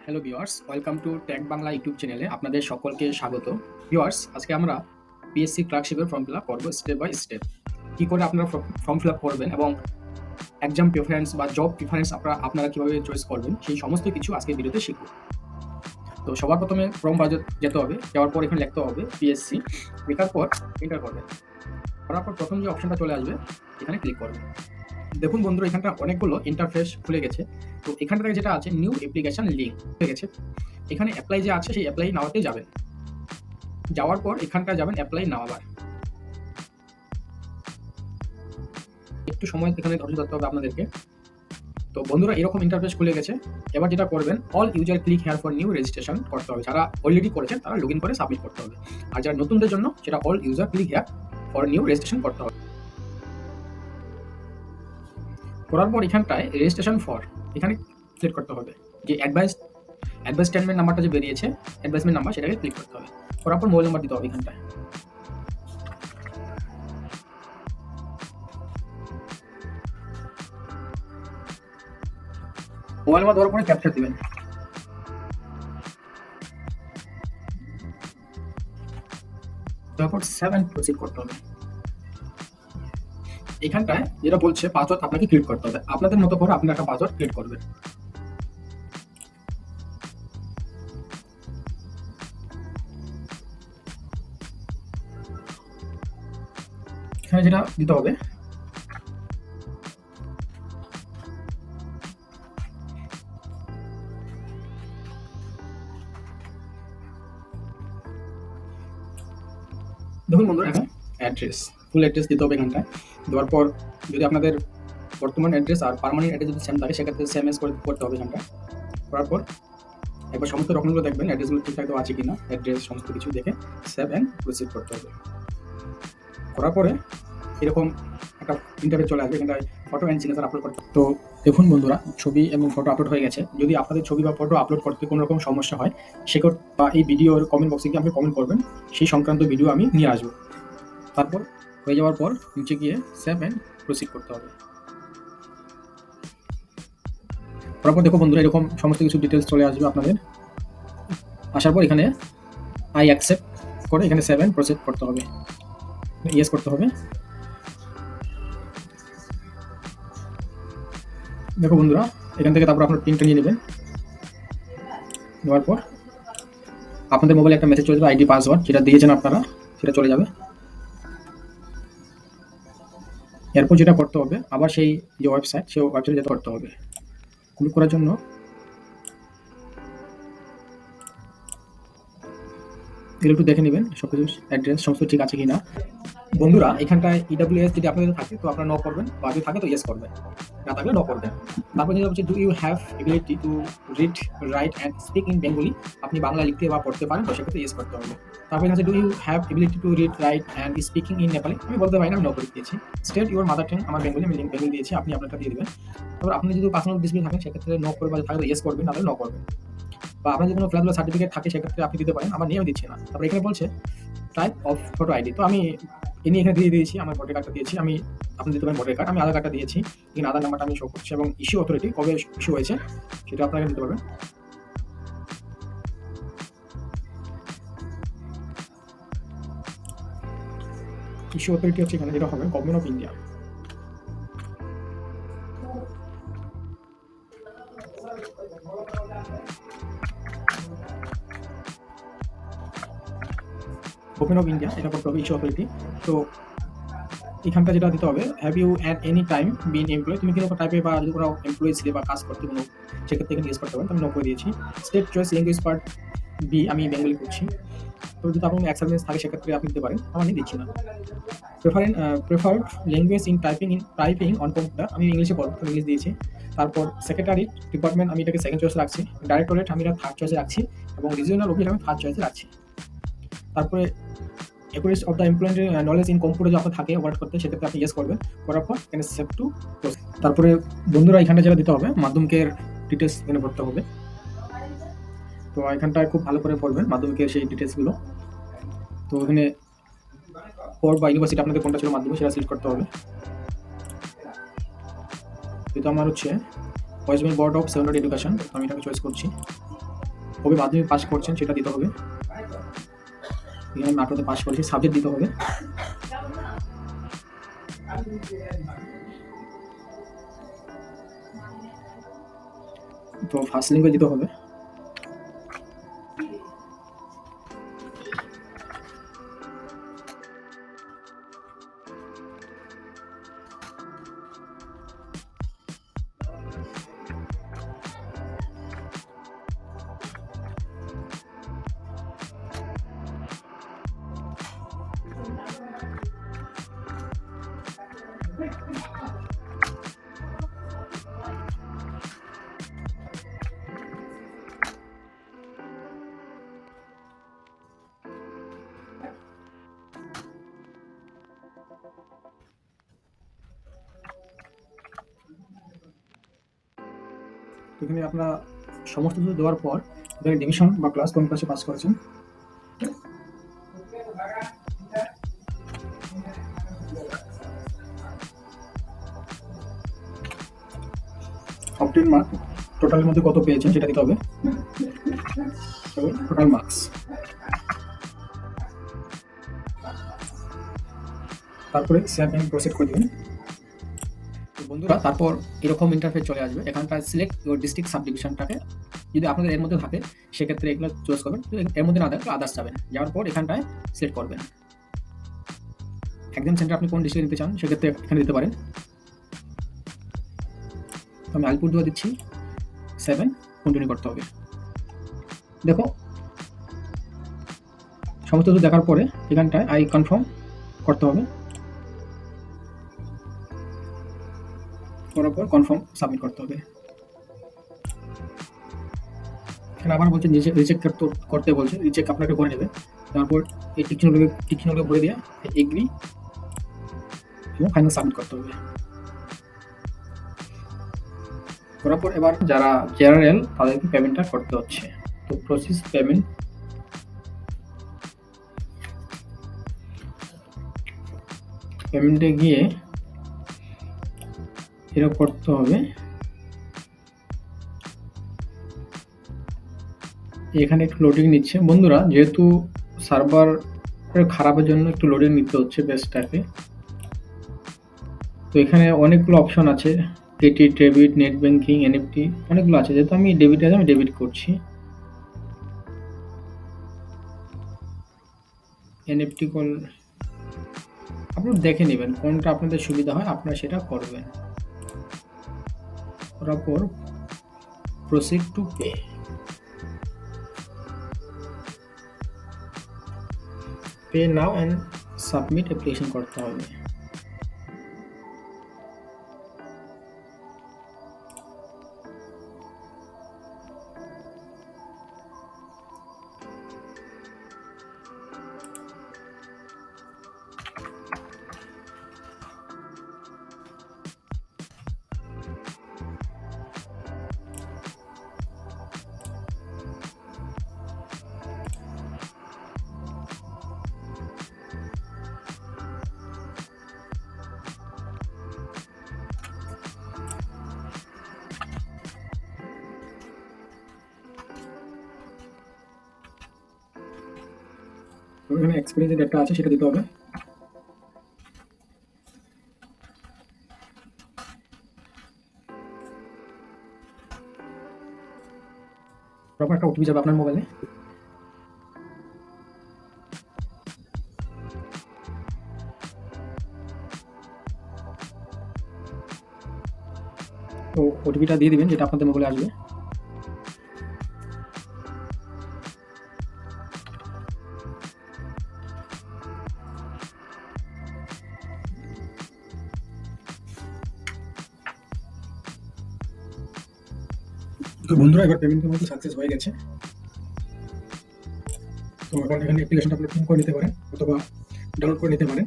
Hello viewers, welcome to tech Bangla YouTube চ্যানেলে আপনাদের সকলকে স্বাগত। ভিউয়ার্স, আজকে আমরা পিএসসি ক্লার্কশিপের ফর্ম ফিল আপ করবো স্টেপ বাই স্টেপ। কী করে আপনারা ফর্ম ফিল আপ করবেন এবং এক্সাম প্রিফারেন্স বা জব প্রিফারেন্স আপনারা কীভাবে চয়েস করবেন সেই সমস্ত কিছু আজকে ভিডিওতে শিখব। তো সবার প্রথমে ফর্ম যেতে হবে, যাওয়ার পর এখানে লিখতে হবে পিএসসি, লেখার পর এন্টার করবেন। করার পর প্রথম যে অপশনটা চলে আসবে এখানে ক্লিক করবেন। দেখুন বন্ধুরা, এখানটা অনেকগুলো ইন্টারফেস খুলে গেছে। তো এখানটা থেকে যেটা আছে নিউ অ্যাপ্লিকেশন লিঙ্ক হয়ে গেছে, এখানে অ্যাপ্লাই যে আছে সেই অ্যাপ্লাই নাওতে যাবেন। যাওয়ার পর এখানটা যাবেন অ্যাপ্লাই নাও। আবার একটু সময় এখানে ধৈর্য ধরতে হবে আপনাদেরকে। তো বন্ধুরা, এরকম ইন্টারফেস খুলে গেছে। এবার যেটা করবেন, all user click here for new registration করতে হবে। যারা অলরেডি করেছেন তারা লগ ইন করে সাবমিট করতে হবে, আর যারা নতুনদের জন্য সেটা all user click here for new registration করতে হবে। করার পর এখানটায় রেজিস্ট্রেশন ফর এখানে ক্লিক করতে হবে। যে অ্যাডভার্টাইজমেন্ট নাম্বারটা যে বেরিয়েছে, অ্যাডভার্টাইজমেন্ট নাম্বার, সেটাকে ক্লিক করতে হবে। করার পর মোবাইল নাম্বার দিতে হবে এখানটায়। মোবাইল নাম্বার দেওয়ার পরে ক্যাপচার দিবেন। তারপর 7 প্রসিড করতে হবে। এখানটায় যেটা বলছে পাসওয়ার্ড আপনাকে ক্রিয়েট করতে হবে। আপনাদের মতো করে আপনি একটা পাসওয়ার্ড ক্রিয়েট করবেন। এখানে যেটা দিতে হবে, দেখুন বন্ধুরা, এখন অ্যাড্রেস, ফুল অ্যাড্রেস দিতে হবে এখানটায়। দেওয়ার পর যদি আপনাদের বর্তমান অ্যাড্রেস আর পার্মানেন্ট অ্যাড্রেস যদি সেম থাকে সেক্ষেত্রে সেম এস করতে হবে এখানটায়। করার পর একবার সমস্ত ডকুমেন্টগুলো দেখবেন, অ্যাড্রেসগুলো ঠিকঠাক আছে কিনা, অ্যাড্রেস সমস্ত কিছু দেখে সেভ অ্যান্ড প্রসিড করতে হবে। করার পরে এরকম একটা ইন্টারভিউ চলে আসবে, এখানটায় ফটো অ্যান্ড সিগনেচার আপলোড করতে। তো দেখুন বন্ধুরা, ছবি এবং ফটো আপলোড হয়ে গেছে। যদি আপনাদের ছবি বা ফটো আপলোড করতে কোনো রকম সমস্যা হয়, সেক্ষেত্রে বা এই ভিডিওর কমেন্ট বক্সে গিয়ে আপনি কমেন্ট করবেন, সেই সংক্রান্ত ভিডিও আমি নিয়ে আসবো। তারপর হয়ে যাওয়ার পর নিচে গিয়ে সেভ অ্যান্ড প্রসিড করতে হবে। তারপর দেখো বন্ধুরা, এরকম সমস্ত কিছু ডিটেলস চলে আসবে আপনাদের। আসার পর এখানে আই অ্যাকসেপ্ট করে এখানে সেভ অ্যান্ড প্রসিড করতে হবে, ইয়েস করতে হবে। দেখো বন্ধুরা, এখান থেকে তারপর আপনার প্রিন্টটা নিয়ে নেবেন। নেওয়ার পর আপনাদের মোবাইলে একটা মেসেজ চলে যাবে, আইডি পাসওয়ার্ড যেটা দিয়েছেন আপনারা সেটা চলে যাবে। এরপর যেটা করতে হবে, আবার সেই যে ওয়েবসাইট, সেই ওয়েবসাইটে যেতে করতে হবে। ক্লিক করার জন্য একটু দেখে নেবেন সব কিছু অ্যাড্রেস সমস্ত ঠিক আছে কিনা। বন্ধুরা, এখানটায় ইডব্লিউএস যদি আপনাদের থাকে তো আপনারা নো করবেন, বা যদি থাকে তো ইয়েস করবেন, না থাকলে নো করবেন। তারপর যেটা হচ্ছে, do you have ability to read, write and speak in Bengali, আপনি বাংলা লিখতে বা পড়তে পারেন, তো সেক্ষেত্রে ইয়েস করতে হবে। তারপর এখানে do you have ability to read, write and speaking in Nepali, আমি বলতে পারি না, আমি নো করে দিয়েছি। স্টেট ইউর মাদার টাং, আমার বেঙ্গলি, আমি বেঙ্গলি দিয়েছি, আপনি আপনারটা দিয়ে দেবেন। তারপর আপনি যদি পার্সোনাল ডিসপ্লে থাকেন সেক্ষেত্রে নো করে, বা থাকে তো ইয়েস করবেন, নাহলে নো করবেন। বা আপনার যদি কোনো খেলাধুলা সার্টিফিকেট থাকে সেক্ষেত্রে আপনি দিতে পারেন, আমার নিয়ে আমি দিচ্ছি না। তারপর এখানে বলছে টাইপ অফ ফটো আইডি, তো আমি এনে এখানে দিয়ে দিয়েছি, আমার ভোটার কার্ডটা দিয়েছি। আমি আপনি দিতে পারেন ভোটার কার্ড, আমি আধার কার্ডটা দিয়েছি। এখানে আধার নাম্বারটা আমি শো করছি এবং ইস্যু অথরিটি কবে ইস্যু হয়েছে সেটা আপনারা দিতে পারবেন। ইস্যু অথরিটি হচ্ছে এখানে যেটা হবে government of India. Government of India এটা করতে হবে, ইস্যু অথরিটি। তো এখানটা যেটা দিতে হবে, have you at any time been employ, তুমি কোনো টাইপে বা যদি কোনো এমপ্লয়ি ছিলে বা কাজ করতে কোনো, সেক্ষেত্রে এখানে ইউজ করতে পারেন। আমি নো করে দিয়েছি। State choice language part B, আমি বেঙ্গলি করছি। তো যদি আপনার এক্সপিরিয়েন্স থাকে সেক্ষেত্রে আপনি দিতে পারেন, আমার নিয়ে দিচ্ছি না। Preferred language in typing on computer, আমি ইংলিশে পড়ব, ইংলিশ দিয়েছি। তারপর সেক্রেটারি ডিপার্টমেন্ট আমি এটাকে সেকেন্ড চয়েসে রাখছি, ডাইরেক্টরেট আমি এটা থার্ড চয়েসে রাখছি, এবং রিজিওনাল অফিস আমি ফার্স্ট চয়েসে রাখছি। তারপরে accuracy of the employed knowledge in computer যখন থাকে ওয়ার্ক করতে, সেক্ষেত্রে আপনি ইয়েস করবেন। করার পর এখানে সেভ টু প্রসেস। তারপরে বন্ধুরা, এখানটা যেটা দিতে হবে, মাধ্যমিকের ডিটেলস এখানে ভরতে হবে। তো এখানটায় খুব ভালো করে পড়বেন মাধ্যমিকের সেই ডিটেলসগুলো। তো এখানে বোর্ড বা ইউনিভার্সিটি আপনাদের কোনটা ছিল মাধ্যমিক সেটা সিলেক্ট করতে হবে। যেহেতু আমার হচ্ছে West Bengal board of secondary education, আমি এটাকে চয়েস করছি। কবে মাধ্যমিক পাস করছেন সেটা দিতে হবে। এখানে নাটোরে পাস করেছি, সাবজেক্ট দিতে হবে। তো ফার্স্ট ল্যাঙ্গুয়েজ দিতে হবে। এখানে আপনারা সমস্ত কিছু দেওয়ার পর এখানে ডিভিশন বা ক্লাস কোন ক্লাসে পাস করেছেন, অবটেন মার্ক টোটালের মধ্যে কত পেয়েছেন সেটা দিতে হবে, টোটাল মার্কস। তারপরে সেভ এন্ড প্রসিড করে দেবেন। বন্ধুরা তারপর এরকম ইন্টারফেস চলে আসবে। এখানটায় সিলেক্ট ইউর ডিস্ট্রিক্ট সাব ডিভিশনটাকে যদি আপনাদের এর মধ্যে থাকে সেক্ষেত্রে এগুলো চুজ করবেন, এর মধ্যে না থাকলে আদার্স যাবেন, যাওয়ার পর এখানটায় সিলেক্ট করবেন এক্সাম সেন্টার আপনি কোন ডিস্ট্রিক্টে নিতে চান সেক্ষেত্রে এখানে দিতে পারেন। তো আমি আলিপুরদুয়ার দিচ্ছি, 7 কন্টিনিউ করতে হবে। দেখো সমস্ত কিছু দেখার পরে এখানটায় আই কনফার্ম করতে হবে, করার পর কনফার্ম সাবমিট করতে হবে। এখানে আবার বলছে রিচেক করতে বলছে, রিচেক আপনাকে করে নেবে। তারপর এই টিকচিহ্নগুলো ভরে দিয়ে এগ্রি এবং ফাইনাল সাবমিট করতে হবে। করার পর এবার যারা জেনারেল তাদেরকে পেমেন্টটা করতে হচ্ছে। তো প্রসেস পেমেন্ট, পেমেন্টে গিয়ে এটা করতে হবে। এখানে একটু লোডিং নিচ্ছে বন্ধুরা, যেহেতু সার্ভার খারাপের জন্য একটু লোডিং নিতে হচ্ছে বেসটাকে। তো এখানে অনেকগুলো অপশন আছে, credit, debit, net banking, NFT, অনেকগুলো আছে। যেহেতু আমি ডেবিটে আমি ডেবিট করছি, এনএফটি কল আপনারা দেখে নেবেন কোনটা আপনাদের সুবিধা হয়, আপনারা সেটা করবেন। করার পর proceed to pay, pay now and submit application করতে হবে। এখানে এক্সপিরিয়েন্স ডেটা আছে সেটা দিতে হবে। তারপর একটা ওটিপি যাবে আপনার মোবাইলে। তো ওটিপিটা দিয়ে দিবেন যেটা আপনাদের মোবাইলে আসবে। তো বন্ধুরা এবার পেমেন্টের মধ্যে সাকসেস হয়ে গেছে। তো এখন এখানে অ্যাপ্লিকেশনটা আপনি প্রিন্ট করে নিতে পারেন অথবা ডাউনলোড করে নিতে পারেন।